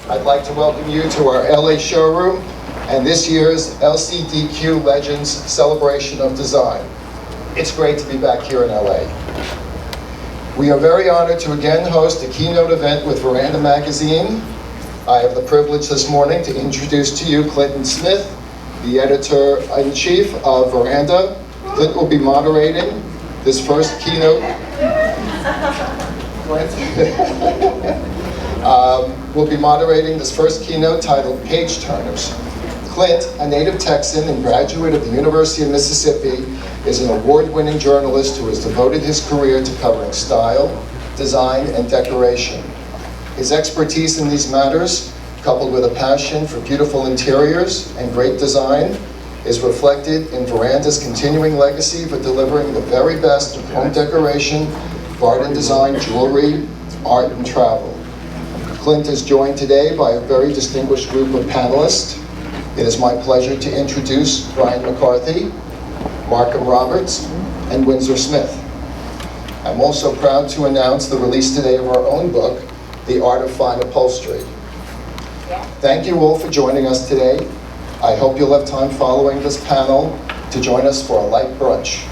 I'd like to welcome you to our LA showroom and this year's LCDQ Legends Celebration of Design. It's great to be back here in LA. We are very honored to again host a keynote event with Veranda Magazine. I have the privilege this morning to introduce to you Clinton Smith, the editor-in-chief of Veranda. Clint will be moderating this first keynote. Will be moderating this first keynote titled Page Turners. Clint, a native Texan and graduate of the University of Mississippi, is an award-winning journalist who has devoted his career to covering style, design, and decoration. His expertise in these matters, coupled with a passion for beautiful interiors and great design, is reflected in Veranda's continuing legacy for delivering the very best of home decoration, garden design, jewelry, art, and travel. Clint is joined today by a very distinguished group of panelists. It is my pleasure to introduce Brian McCarthy, Markham Roberts, and Windsor Smith. I'm also proud to announce the release today of our own book, The Art of Fine Upholstery. Thank you all for joining us today. I hope you'll have time following this panel to join us for a light brunch.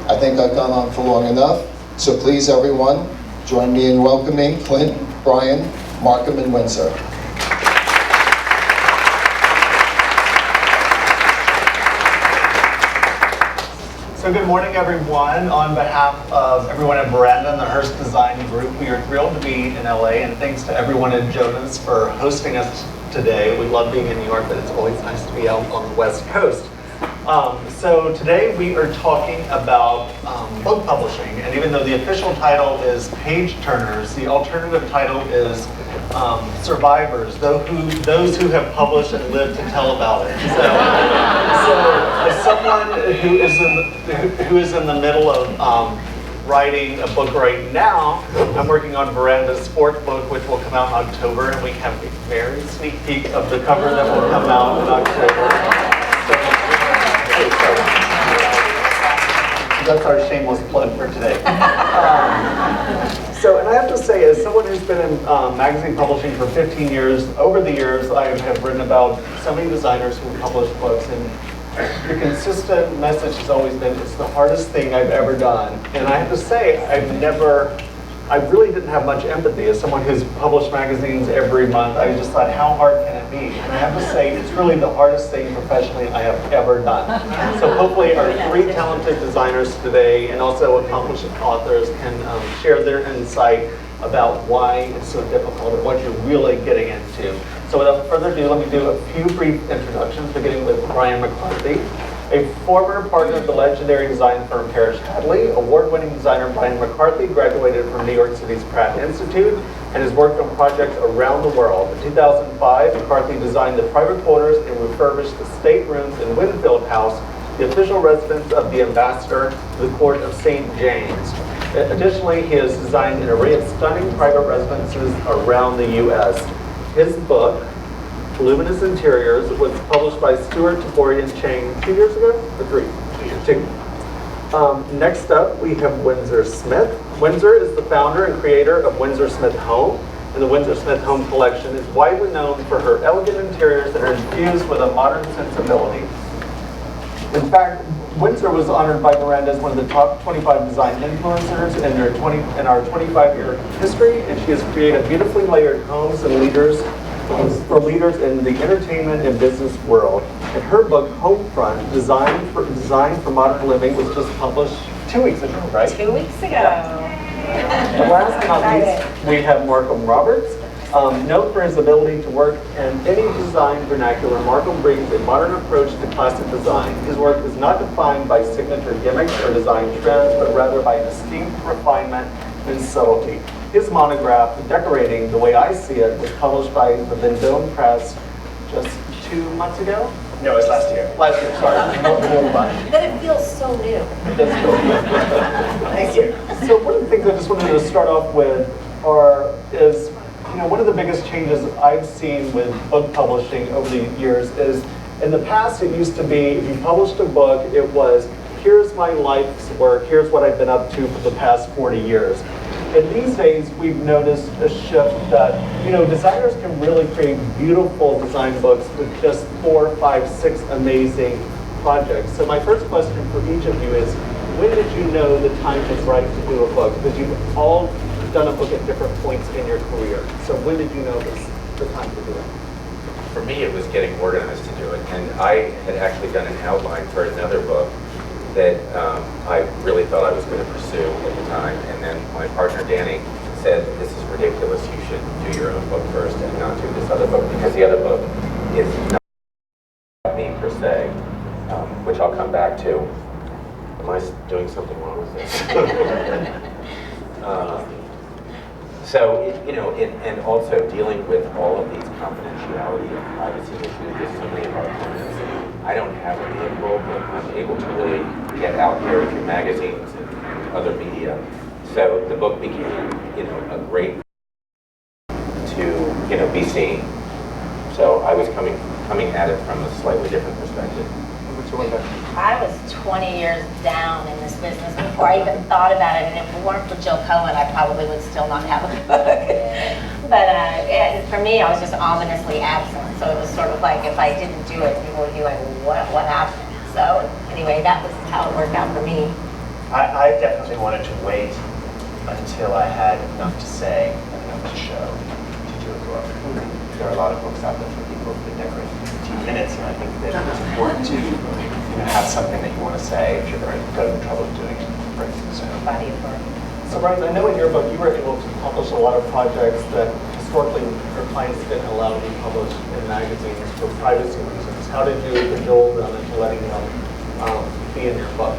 I think I've gone on for long enough, so please everyone, join me in welcoming Clint, Brian, Markham, and Windsor. So good morning, everyone. On behalf of everyone at Veranda and the Hearst Design Group, we are thrilled to be in LA, and thanks to everyone at Jonas for hosting us today. We love being in New York, but it's always nice to be out on the West Coast. So today we are talking about book publishing, and even though the official title is Page Turners, the alternative title is Survivors, those who have published and lived to tell about it. So as someone who is in the middle of writing a book right now, I'm working on Veranda's fourth book, which will come out in October, and we have a very sneak peek of the cover that will come out in October. That's our shameless plug for today. And I have to say, as someone who's been in magazine publishing for 15 years, over the years, I have written about so many designers who publish books, and the consistent message has always been, it's the hardest thing I've ever done. And I have to say, I really didn't have much empathy. As someone who's published magazines every month, I just thought, how hard can it be? And I have to say, it's really the hardest thing professionally I have ever done. So hopefully our three talented designers today and also accomplished authors can share their insight about why it's so difficult and what you're really getting into. So without further ado, let me do a few brief introductions, beginning with Brian McCarthy. A former partner of the legendary design firm Parrish Hadley, award-winning designer Brian McCarthy graduated from New York City's Pratt Institute and has worked on projects around the world. In 2005, McCarthy designed the private quarters and refurbished the staterooms in Winfield House, the official residence of the ambassador to the court of St. James. Additionally, he has designed an array of stunning private residences around the U.S. His book, Luminous Interiors, was published by Stuart Tabori and Chang 2 years ago? Or 3? 2. Next up, we have Windsor Smith. Windsor is the founder and creator of Windsor Smith Home, and the Windsor Smith Home collection is widely known for her elegant interiors that are infused with a modern sensibility. In fact, Windsor was honored by Veranda as one of the top 25 design influencers in our 25-year history, and she has created beautifully layered homes and for leaders in the entertainment and business world. And her book, Homefront, Design for Modern Living, was just published 2 weeks ago, right? 2 weeks ago. Yeah. And last but not least, we have Markham Roberts. Known for his ability to work in any design vernacular, Markham brings a modern approach to classic design. His work is not defined by signature gimmicks or design trends, but rather by distinct refinement and subtlety. His monograph, Decorating the Way I See It, was published by the Vendome Press just 2 months ago? No, it was last year. Last year, sorry. Then it feels so new. It does feel good. Thank you. So one of the things I just wanted to start off with is one of the biggest changes I've seen with book publishing over the years is, in the past it used to be, if you published a book, it was, here's my life's work, here's what I've been up to for the past 40 years. And these days, we've noticed a shift that, designers can really create beautiful design books with just 4, 5, 6 amazing projects. So my first question for each of you is, when did you know the time was right to do a book? Because you've all done a book at different points in your career. So when did you know it was the time to do it? For me, it was getting organized to do it. And I had actually done an outline for another book that I really thought I was going to pursue at the time. And then my partner, Danny, said, this is ridiculous. You should do your own book first and not do this other book, because the other book is not about me per se, which I'll come back to. Am I doing something wrong with this? And also dealing with all of these confidentiality and privacy issues with so many of our clients. I don't have a vehicle, but I'm able to really get out there through magazines and other media. So the book became, a great to, be seen. So I was coming at it from a slightly different perspective. I was 20 years down in this business before I even thought about it, and if it weren't for Jill Cohen, I probably would still not have a book. But for me, I was just ominously absent, so it was sort of like if I didn't do it, people would be like, what happened? So anyway, that was how it worked out for me. I definitely wanted to wait until I had enough to say and enough to show to do a book. There are a lot of books out there for people who've been there for 15 minutes, and I think that it's important to have something that you want to say if you're going to go to the trouble of doing it. Body of work. So Brian, I know in your book you were able to publish a lot of projects that historically your clients didn't allow to be published in magazines for privacy reasons. How did you cajole them into letting them be in your book?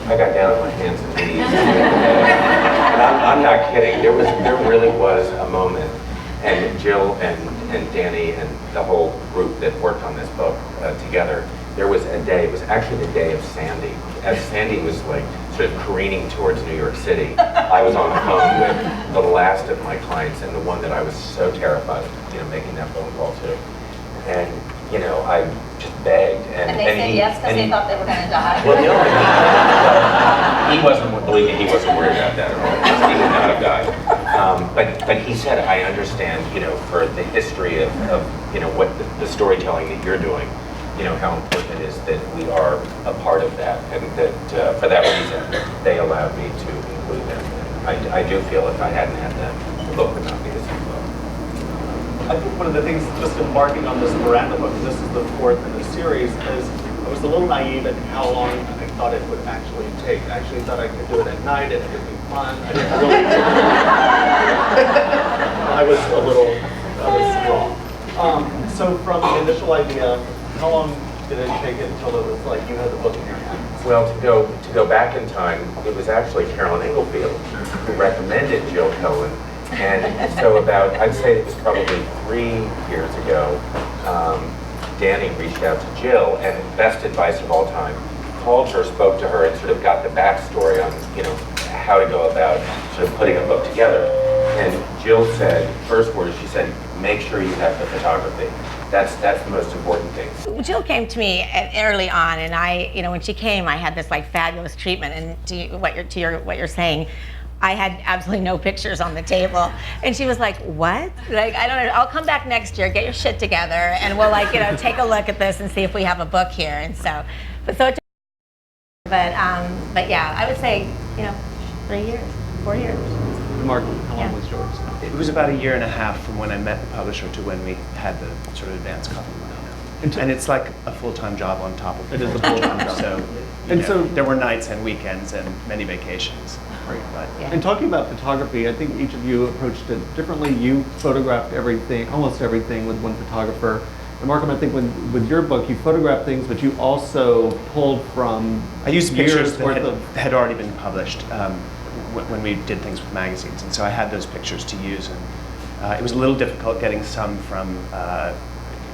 I got down on my hands and knees. And I'm not kidding. There really was a moment, and Jill and Danny and the whole group that worked on this book together, there was a day, it was actually the day of Sandy. As Sandy was like sort of careening towards New York City, I was on the phone with the last of my clients and the one that I was so terrified of, making that phone call to. And, I just begged. And they said yes because they thought they were going to die? Well, no, he wasn't, believe me, he wasn't worried about that at all. He would not have died. But he said, I understand, for the history of what the storytelling that you're doing, how important it is that we are a part of that, and that for that reason, they allowed me to include them. And I do feel if I hadn't had them, the book would not be the same book. I think one of the things just embarking on this Miranda book, and this is the 4th in the series, is I was a little naive at how long I thought it would actually take. I actually thought I could do it at night and it would be fun. I didn't really I was wrong. So from the initial idea, how long did it take it until it was like you had the book in your hands? Well, to go back in time, it was actually Carolyn Englefield who recommended Jill Cohen. And so I'd say it was probably 3 years ago, Danny reached out to Jill, and best advice of all time, called her, spoke to her, and sort of got the backstory on, how to go about sort of putting a book together. And Jill said, first words, she said, make sure you have the photography. That's the most important thing. Jill came to me early on, and I, when she came, I had this like fabulous treatment. And to what you're saying, I had absolutely no pictures on the table, and she was like, "What? Like, I don't know. I'll come back next year, get your shit together, and we'll take a look at this and see if we have a book here." And so, but yeah, I would say 3 years, 4 years. Mark, how long was yours? It was about 1.5 years from when I met the publisher to when we had the sort of advanced copy running. And it's like a full-time job on top of it. It is a full-time job. So there were nights and weekends and many vacations. But, Yeah. And talking about photography, I think each of you approached it differently. You photographed everything, almost everything, with one photographer. And Markham, I think with your book, you photographed things, but you also pulled from I used pictures years worth that of had already been published when we did things with magazines, and so I had those pictures to use. And it was a little difficult getting some from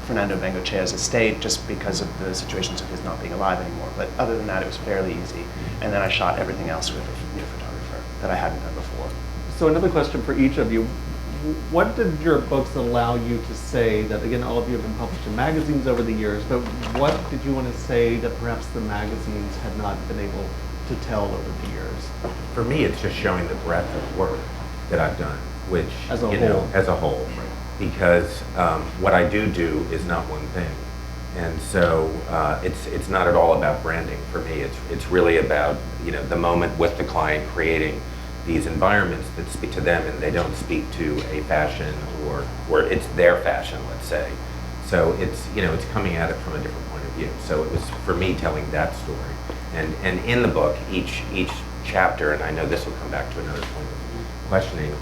Fernando Bengochea's estate, just because of the situations of his not being alive anymore. But other than that, it was fairly easy. And then I shot everything else with a new photographer that I hadn't done before. So another question for each of you. What did your books allow you to say that, again, all of you have been published in magazines over the years, but what did you want to say that perhaps the magazines had not been able to tell over the years? For me, it's just showing the breadth of work. that I've done, which, As a you know, whole. as a whole. Because what I do is not one thing. And so it's not at all about branding for me. It's really about, you know, the moment with the client, creating these environments that speak to them and they don't speak to a fashion or it's their fashion, let's say. So it's, you know, it's coming at it from a different point of view. So it was for me telling that story. And in the book, each chapter, and I know this will come back to another point of questioning,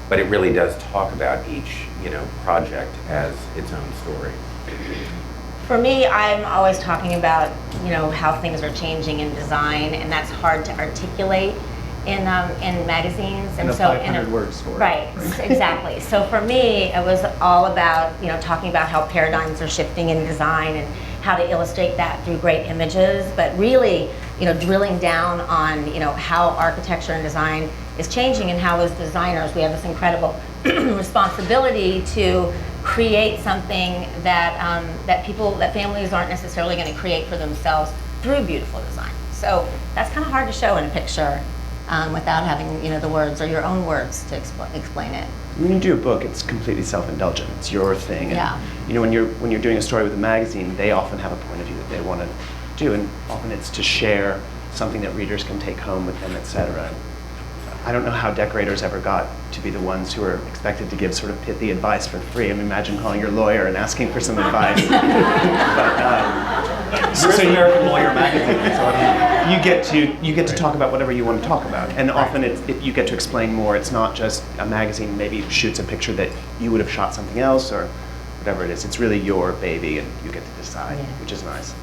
but it really does talk about each, you know, project as its own story. For me, I'm always talking about, you know, how things are changing in design, and that's hard to articulate in magazines. In a 500-word story. Right, exactly. So for me, it was all about, you know, talking about how paradigms are shifting in design and how to illustrate that through great images, but really, you know, drilling down on, you know, how architecture and design is changing and how as designers we have this incredible responsibility to create something that that families aren't necessarily going to create for themselves through beautiful design. So that's kind of hard to show in a picture without having, you know, the words or your own words to explain it. When you do a book, it's completely self-indulgent. It's your thing. And, Yeah. you know, when you're doing a story with a magazine, they often have a point of view that they want to do, and often it's to share something that readers can take home with them, etc. I don't know how decorators ever got to be the ones who are expected to give sort of pithy advice for free. I mean, imagine calling your lawyer and asking for some advice. So American Lawyer magazine. You get to talk about whatever you want to talk about, and often you get to explain more. It's not just a magazine maybe shoots a picture that you would have shot something else or whatever it is. It's really your baby, and you get to decide, which is nice.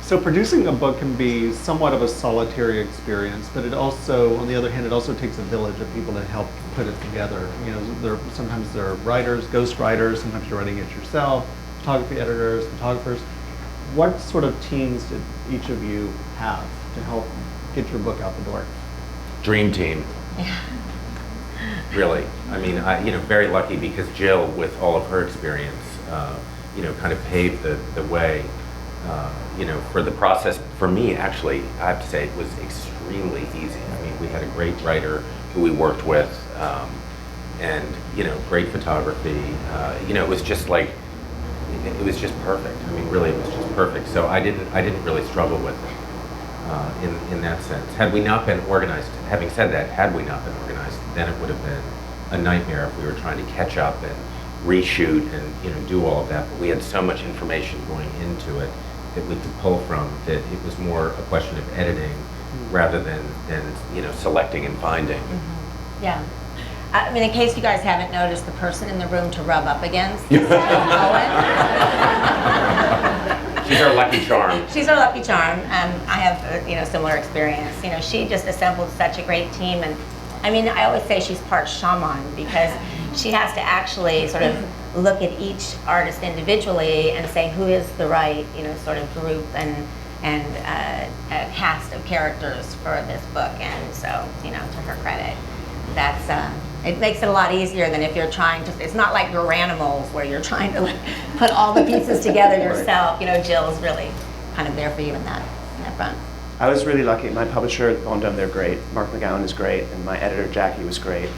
So producing a book can be somewhat of a solitary experience, but it also, on the other hand, it also takes a village of people to help put it together. You know, sometimes there are writers, ghost writers, sometimes you're writing it yourself, photography editors, photographers. What sort of teams did each of you have to help get your book out the door? Dream team. Really. I mean, you know, very lucky because Jill, with all of her experience, you know, kind of paved the way, you know, for the process. For me, actually, I have to say it was extremely easy. I mean, we had a great writer who we worked with, and, you know, great photography. You know, it was just like, it was just perfect. I mean, really, it was just perfect. So I didn't really struggle with it in that sense. Had we not been organized, having said that, had we not been organized, then it would have been a nightmare if we were trying to catch up and reshoot and, you know, do all of that. But we had so much information going into it that we could pull from that it was more a question of editing rather than you know, selecting and finding. Yeah. I mean, in case you guys haven't noticed, the person in the room to rub up against is Owen. She's our lucky charm. She's our lucky charm. I have, you know, similar experience. You know, she just assembled such a great team, and I mean, I always say she's part shaman because she has to actually sort of look at each artist individually and say who is the right, you know, sort of group and cast of characters for this book. And so, you know, to her credit, that's it makes it a lot easier than if you're trying to. It's not like your animals where you're trying to like put all the pieces together yourself. You know, Jill's really kind of there for you in that front. I was really lucky. My publisher at Bondum, they're great. Mark McGowan is great, and my editor Jackie was great.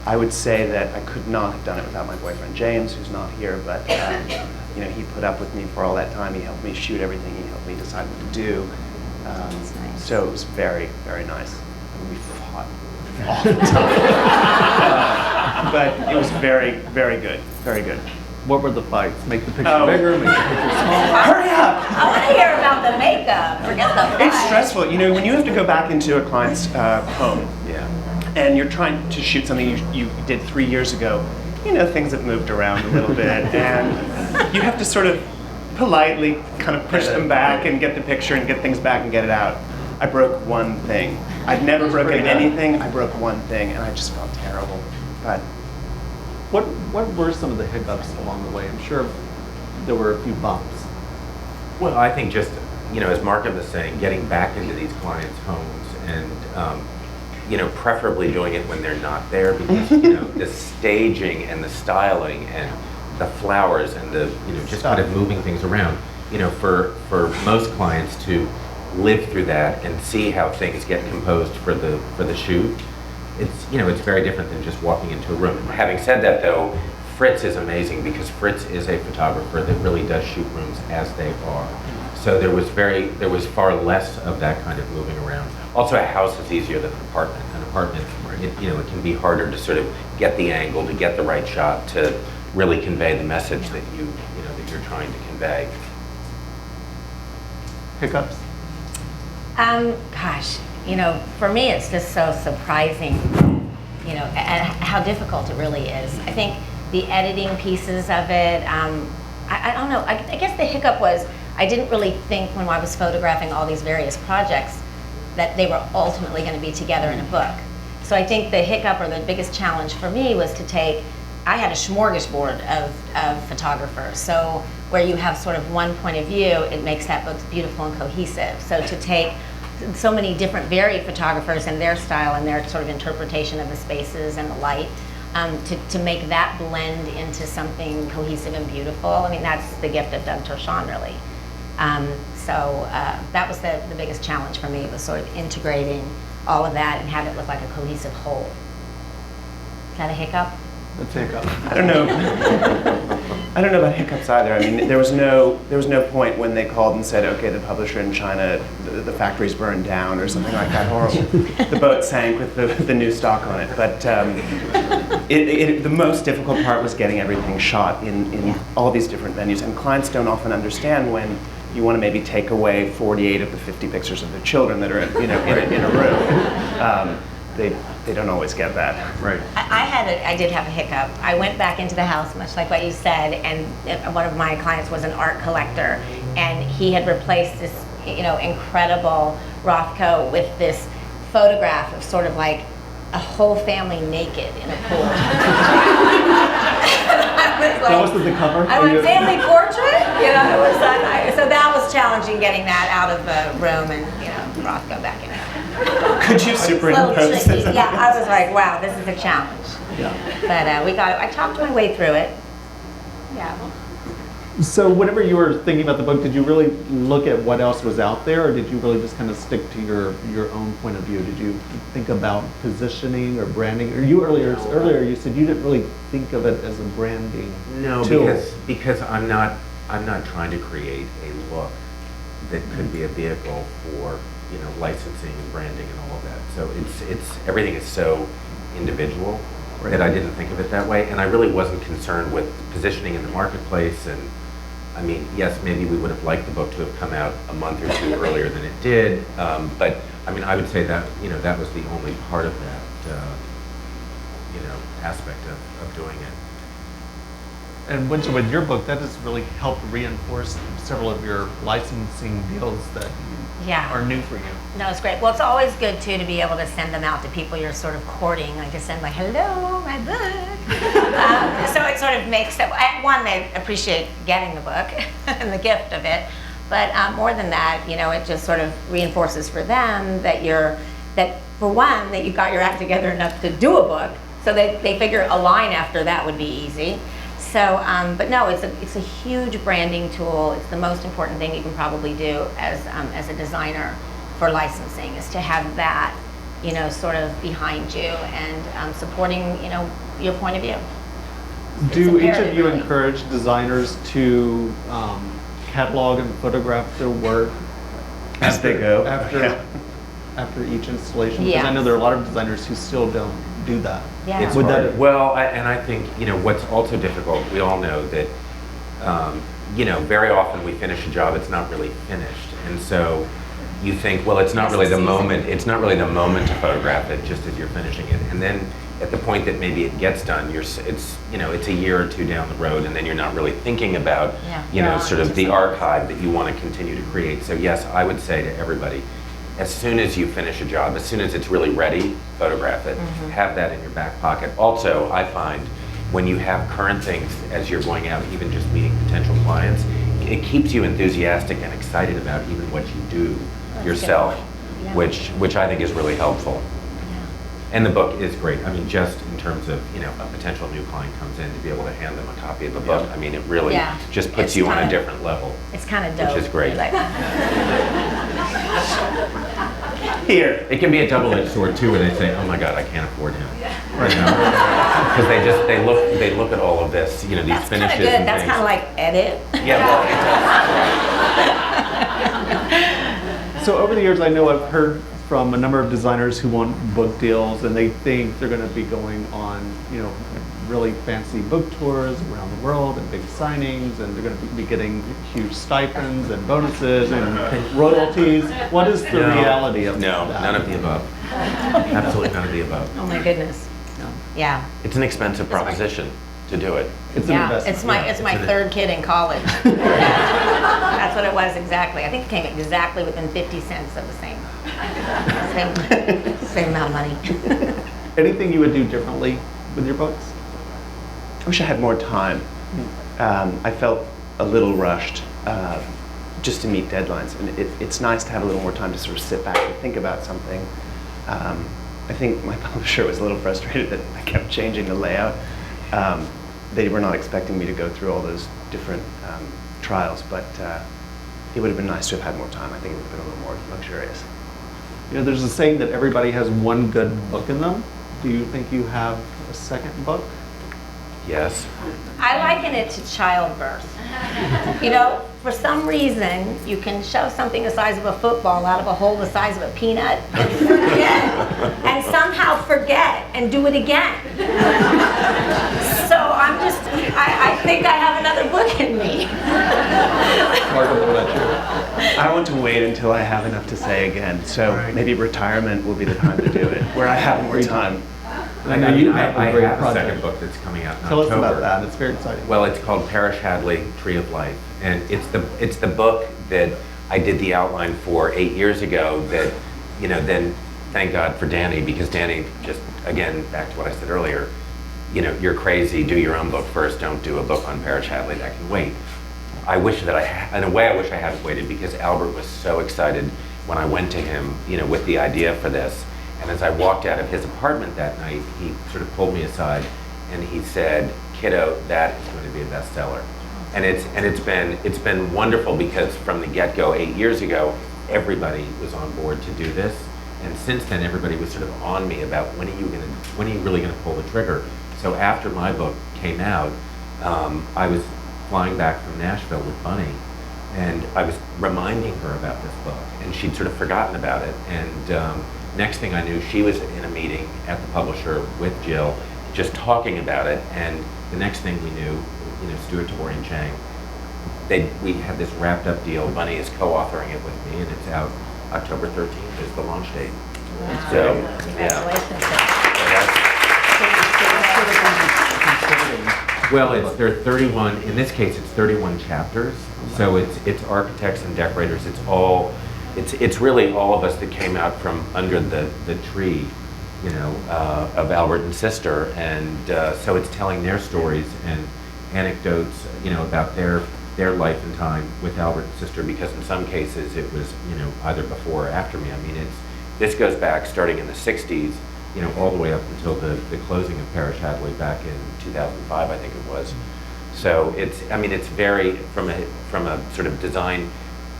I would say that I could not have done it without my boyfriend James, who's not here, but you know, he put up with me for all that time. He helped me shoot everything. He helped me decide what to do. That's nice. So it was very, very nice. And we fought all the time. But it was very, very good. Very good. What were the fights? Make the picture bigger, make the picture smaller? Hurry up! I want to hear about the makeup. Forget the It's fight. stressful. You know, when you have to go back into a client's home, Yeah. and you're trying to shoot something you did 3 years ago, you know, things have moved around a little bit, and you have to sort of politely kind of push them back and get the picture and get things back and get it out. I broke one thing. I've never broken anything. I broke one thing, and I just felt terrible. But What were some of the hiccups along the way? I'm sure there were a few bumps. Well, I think just, you know, as Markham is saying, getting back into these clients' homes and, you know, preferably doing it when they're not there because, you know, the staging and the styling and the flowers and the, you know, just kind of moving things around, you know, for most clients to live through that and see how things get composed for the shoot it's very different than just walking into a room. Having said that, though, Fritz is amazing because Fritz is a photographer that really does shoot rooms as they are. So there was far less of that kind of moving around. Also, a house is easier than an apartment. An apartment, it can be harder to sort of get the angle, to get the right shot, to really convey the message that that you're trying to convey. Hiccups? Gosh, for me, it's just so surprising, and how difficult it really is. I think the editing pieces of it, I don't know, I guess the hiccup was I didn't really think when I was photographing all these various projects that they were ultimately going to be together in a book. So I think the hiccup or the biggest challenge for me was I had a smorgasbord of photographers. So where you have sort of one point of view, it makes that book beautiful and cohesive. So to take so many different varied photographers and their style and their sort of interpretation of the spaces and the light, to make that blend into something cohesive and beautiful. I mean, that's the gift of Doug Tershon, really. So that was the biggest challenge for me, was sort of integrating all of that and have it look like a cohesive whole. Is that a hiccup? That's a hiccup. I don't know. I don't know about hiccups either. I mean, there was no point when they called and said, okay, the publisher in China, the factory's burned down or something like that horrible. The boat sank with the new stock on it. But the most difficult part was getting everything shot in all these different venues. And clients don't often understand when you want to maybe take away 48 of the 50 pictures of their children that are in a room. They don't always get that. Right. I did have a hiccup. I went back into the house, much like what you said, and one of my clients was an art collector, and he had replaced this, incredible Rothko with this photograph of sort of like a whole family naked in a pool. That was the cover? I went, family portrait? It was so that was challenging, getting that out of the room and, Rothko back in it. Could you superimpose this? Yeah, I was like, wow, this is a challenge. Yeah. But I talked my way through it. Yeah. So whenever you were thinking about the book, did you really look at what else was out there, or did you really just kind of stick to your own point of view? Did you think about positioning or branding? Or earlier you said you didn't really think of it as a branding tool. because I'm not trying to create a look that could be a vehicle for licensing and branding and all of that. So it's everything is so individual that I didn't think of it that way, and I really wasn't concerned with positioning in the marketplace. And I mean, yes, maybe we would have liked the book to have come out a month or two earlier than it did, but I mean, I would say that that was the only part of that aspect of doing it. And Windsor, with your book, that has really helped reinforce several of your licensing deals that are new for you. No, it's great. Well, it's always good, too, to be able to send them out to people you're sort of courting. Like to send, hello, my book. So it sort of makes it, one, they appreciate getting the book and the gift of it. But more than that, it just sort of reinforces for them that for one, that you got your act together enough to do a book. So they figure a line after that would be easy. So, but no, it's a huge branding tool. It's the most important thing you can probably do as a designer for licensing, is to have that, sort of behind you and supporting, your point of view. Do each of you encourage designers to catalog and photograph their work as they go after each installation? Yeah. Because I know there are a lot of designers who still don't do that. Yeah. It's hard. Well, and I think, what's also difficult, we all know that, very often we finish a job, it's not really finished. And so you think, well, it's not really the moment to photograph it just as you're finishing it. And then at the point that maybe it gets done, it's a year or two down the road, and then you're not really thinking about, sort of the archive that you want to continue to create. So yes, I would say to everybody, as soon as you finish a job, as soon as it's really ready, photograph it. Mm-hmm. Have that in your back pocket. Also, I find when you have current things as you're going out, even just meeting potential clients, it keeps you enthusiastic and excited about even what you do yourself, which I think is really helpful. Yeah. And the book is great. I mean, just in terms of, a potential new client comes in, to be able to hand them a copy of the book, I mean, it really just puts you on a different level. It's kind of dope. Which is great. Here. It can be a double-edged sword too, where they say, "Oh my God, I can't afford him," because they look at all of this, these That's kind of finishes good. and That's things. kind of like edit. Yeah, well, it So over the years, I know I've heard from a number of designers who want book deals, and they think they're going to be going on, really fancy book tours around the world and big signings, and they're going to be getting huge stipends and bonuses and royalties. What is the reality of no, that? none of the above. Absolutely none of the above. Oh my goodness. Yeah. It's an expensive proposition to do it. It's an Yeah, investment. it's my third kid in college. That's what it was exactly. I think it came exactly within 50 cents of the same amount of money. Anything you would do differently with your books? I wish I had more time. I felt a little rushed just to meet deadlines, and it's nice to have a little more time to sort of sit back and think about something. I think my publisher was a little frustrated that I kept changing the layout. They were not expecting me to go through all those different trials, but it would have been nice to have had more time. I think it would have been a little more luxurious. There's a saying that everybody has one good book in them. Do you think you have a second book? Yes. I liken it to childbirth. For some reason, you can shove something the size of a football out of a hole the size of a peanut and forget, and somehow forget and do it again. So I think I have another book in me. Markham, what about you? I want to wait until I have enough to say again, so maybe retirement will be the time to do it, where I have more time. I know you have a great have a project. second book that's coming out in Tell October. us about that. It's very exciting. Well, it's called Parrish Hadley, Tree of Life, and it's the book that I did the outline for 8 years ago. That then thank God for Danny, because Danny just, again, back to what I said earlier, you're crazy. Do your own book first. Don't do a book on Parrish Hadley that can wait. I wish that in a way, I wish I hadn't waited, because Albert was so excited when I went to him, with the idea for this. And as I walked out of his apartment that night, he sort of pulled me aside and he said, "Kiddo, that is going to be a bestseller." And it's been wonderful, because from the get-go 8 years ago, everybody was on board to do this. And since then, everybody was sort of on me about when are you really going to pull the trigger? So after my book came out, I was flying back from Nashville with Bunny, and I was reminding her about this book, and she'd sort of forgotten about it. And next thing I knew, she was in a meeting at the publisher with Jill, just talking about it. And the next thing we knew, Stuart Tabori and Chang, we had this wrapped up deal. Bunny is co-authoring it with me, and it's out October 13th is the launch date. Wow. So, Congratulations. Well, there are 31. In this case, it's 31 chapters. So it's architects and decorators. It's really all of us that came out from under the tree, of Albert and sister, and so it's telling their stories and anecdotes, about their life and time with Albert and sister. Because in some cases it was, either before or after me. I mean, this goes back starting in the '60s, all the way up until the closing of Parrish Hadley back in 2005, I think it was. So it's very, from a sort of design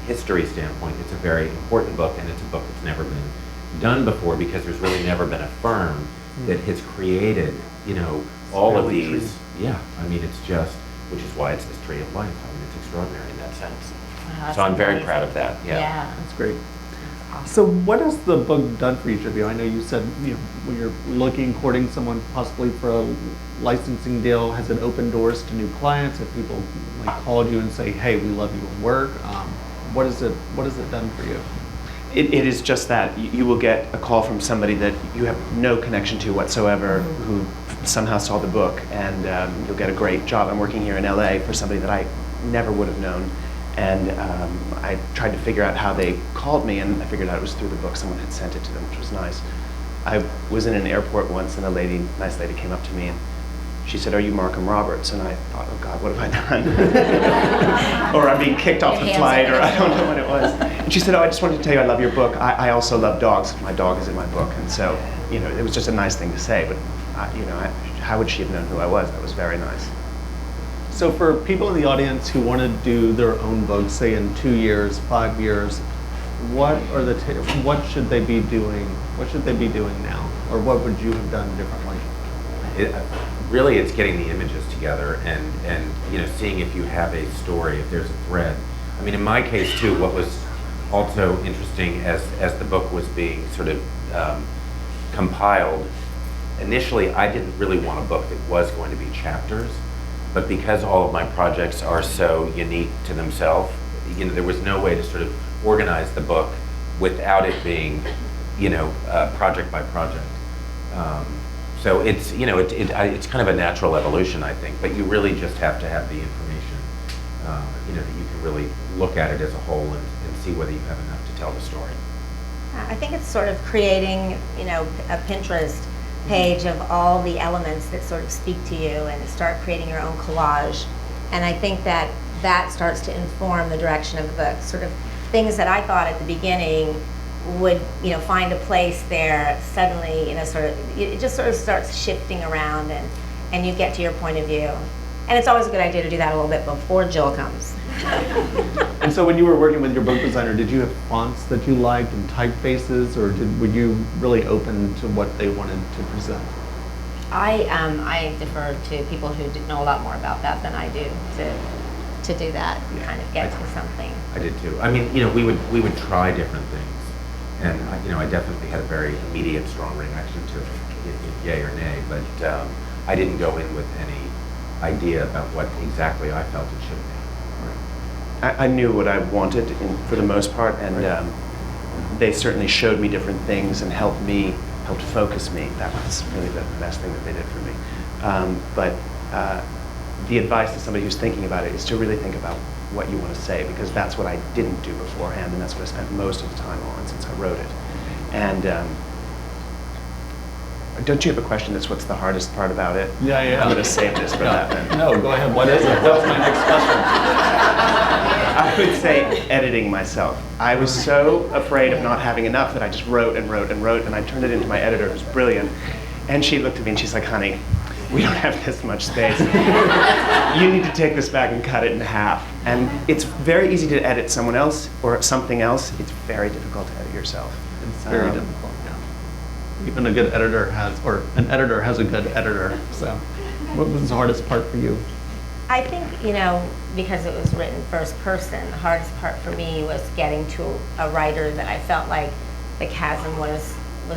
history standpoint, it's a very important book, and it's a book that's never been done before, because there's really never been a firm that has created, all of these. Yeah, it's just, which is why it's this Tree of Life. It's extraordinary in that sense. Wow, So I'm very amazing. proud of that. Yeah. That's great. So what has the book done for each of you? I know you said, when you're courting someone possibly for a licensing deal, has it opened doors to new clients? Have people called you and say, "Hey, we love your work"? What has it done for you? It is just that. You will get a call from somebody that you have no connection to whatsoever, who somehow saw the book, and you'll get a great job. I'm working here in LA for somebody that I never would have known, and I tried to figure out how they called me, and I figured out it was through the book. Someone had sent it to them, which was nice. I was in an airport once, and a nice lady came up to me, and she said, "Are you Markham Roberts?" And I thought, "Oh God, what have I done?" Or I'm being kicked off the flight, or I don't know what it was. And she said, "Oh, I just wanted to tell you I love your book. I also love dogs. My dog is in my book." And so, it was just a nice thing to say, but, how would she have known who I was? That was very nice. So for people in the audience who want to do their own book, say in 2 years, 5 years, what should they be doing? What should they be doing now, or what would you have done differently? Really, it's getting the images together and seeing if you have a story, if there's a thread. I mean, in my case too, what was also interesting as the book was being sort of compiled, initially I didn't really want a book that was going to be chapters, but because all of my projects are so unique to themselves, there was no way to sort of organize the book without it being, project by project. So it's, it's kind of a natural evolution, I think, but you really just have to have the information, that you can really look at it as a whole and see whether you have enough to tell the story. I think it's sort of creating, a Pinterest page of all the elements that sort of speak to you and start creating your own collage. And I think that starts to inform the direction of the book. Sort of things that I thought at the beginning would, find a place there, suddenly, it just sort of starts shifting around and you get to your point of view. And it's always a good idea to do that a little bit before Jill comes. And so when you were working with your book designer, did you have fonts that you liked and typefaces, or were you really open to what they wanted to present? I defer to people who know a lot more about that than I do to do that and kind of get to something. I did too. I mean, we would try different things, and I definitely had a very immediate, strong reaction to yay or nay, but I didn't go in with any idea about what exactly I felt it should be. I knew what I wanted for the most part, and they certainly showed me different things and helped focus me. That was really the best thing that they did for me. But the advice to somebody who's thinking about it is to really think about what you want to say, because that's what I didn't do beforehand, and that's what I spent most of the time on since I wrote it. And don't you have a question that's what's the hardest part about it? Yeah. I'm going to save this for that then. No, go ahead. What is it? What's my next question? I would say editing myself. I was so afraid of not having enough that I just wrote and wrote and wrote, and I turned it into my editor, who's brilliant. And she looked at me and she's like, honey, we don't have this much space. You need to take this back and cut it in half. And it's very easy to edit someone else or something else. It's very difficult to edit yourself. It's very difficult, yeah. Even a good editor an editor has a good editor. So what was the hardest part for you? I think, because it was written first person, the hardest part for me was getting to a writer that I felt like the chasm was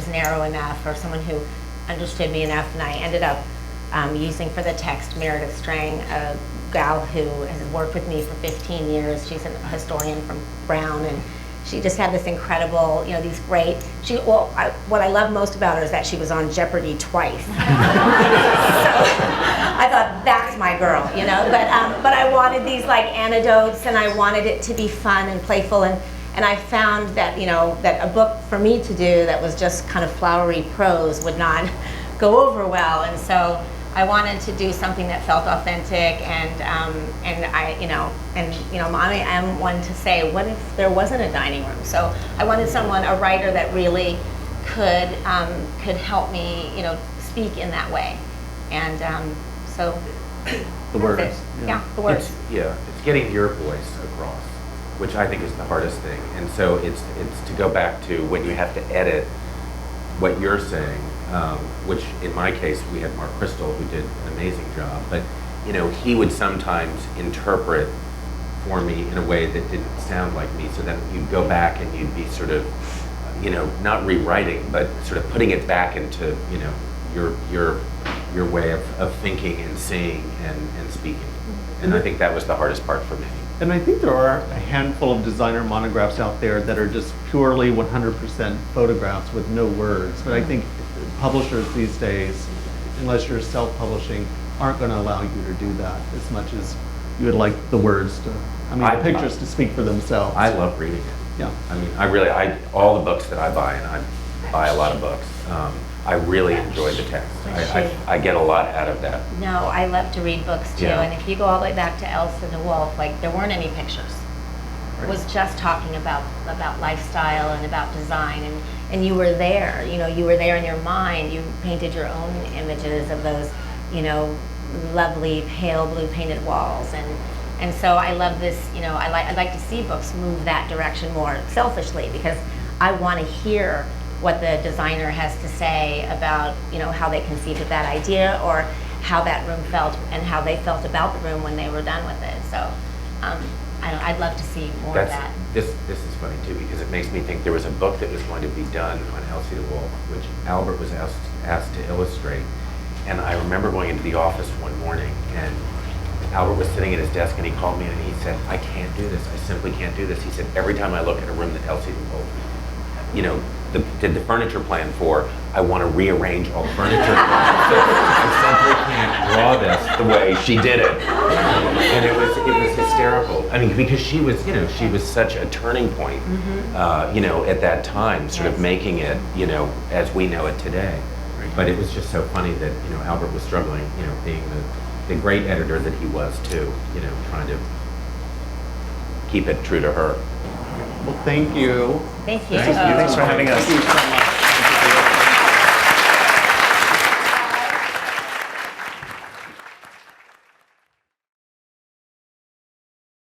narrow enough, or someone who understood me enough. And I ended up using for the text Meredith Strang, a gal who has worked with me for 15 years. She's a historian from Brown, and she just had this incredible, these great, what I love most about her is that she was on Jeopardy twice. So I thought, that's my girl, but I wanted these like anecdotes, and I wanted it to be fun and playful, and I found that, that a book for me to do that was just kind of flowery prose would not go over well, and so I wanted to do something that felt authentic, and I am one to say, what if there wasn't a dining room? So I wanted a writer that really could help me, speak in that way, and so the words, the words. It's getting your voice across, which I think is the hardest thing, and so it's to go back to when you have to edit what you're saying. Which in my case, we had Mark Crystal, who did an amazing job, but he would sometimes interpret for me in a way that didn't sound like me, so then you'd go back and you'd be sort of, not rewriting, but sort of putting it back into, your way of thinking and seeing and speaking. And I think that was the hardest part for me. And I think there are a handful of designer monographs out there that are just purely 100% photographs with no words. But I think publishers these days, unless you're self-publishing, aren't going to allow you to do that as much as you would like the words to, the pictures to speak for themselves. I love reading it. Yeah. All the books that I buy, and I buy a lot of books, I really enjoy the text. I get a lot out of that. No, I love to read books too, and if you go all the way back to Elsa the Wolf, there weren't any pictures. It was just talking about lifestyle and about design, and you were there. You were there in your mind. You painted your own images of those, lovely pale blue painted walls, And so I love this, you know, I'd like to see books move that direction more selfishly, because I want to hear what the designer has to say about, you know, how they conceived of that idea, or how that room felt and how they felt about the room when they were done with it. So I'd love to see more of that. This is funny too, because it makes me think there was a book that was going to be done on LCDQ, which Albert was asked to illustrate. And I remember going into the office one morning, and Albert was sitting at his desk, and he called me and he said, "I can't do this. I simply can't do this." He said, "Every time I look at a room that LCDQ, you know, did the furniture plan for, I want to rearrange all the furniture. I simply can't draw this the way she did it." And it was hysterical. I mean, because she was, you know, she was such a turning point, you know, at that time, sort of making it, you know, as we know it today. But it was just so funny that, you know, Albert was struggling, you know, being the great editor that he was too, you know, trying to keep it true to her. Well, thank you. Thank you. Thanks for having us. Thank you so much.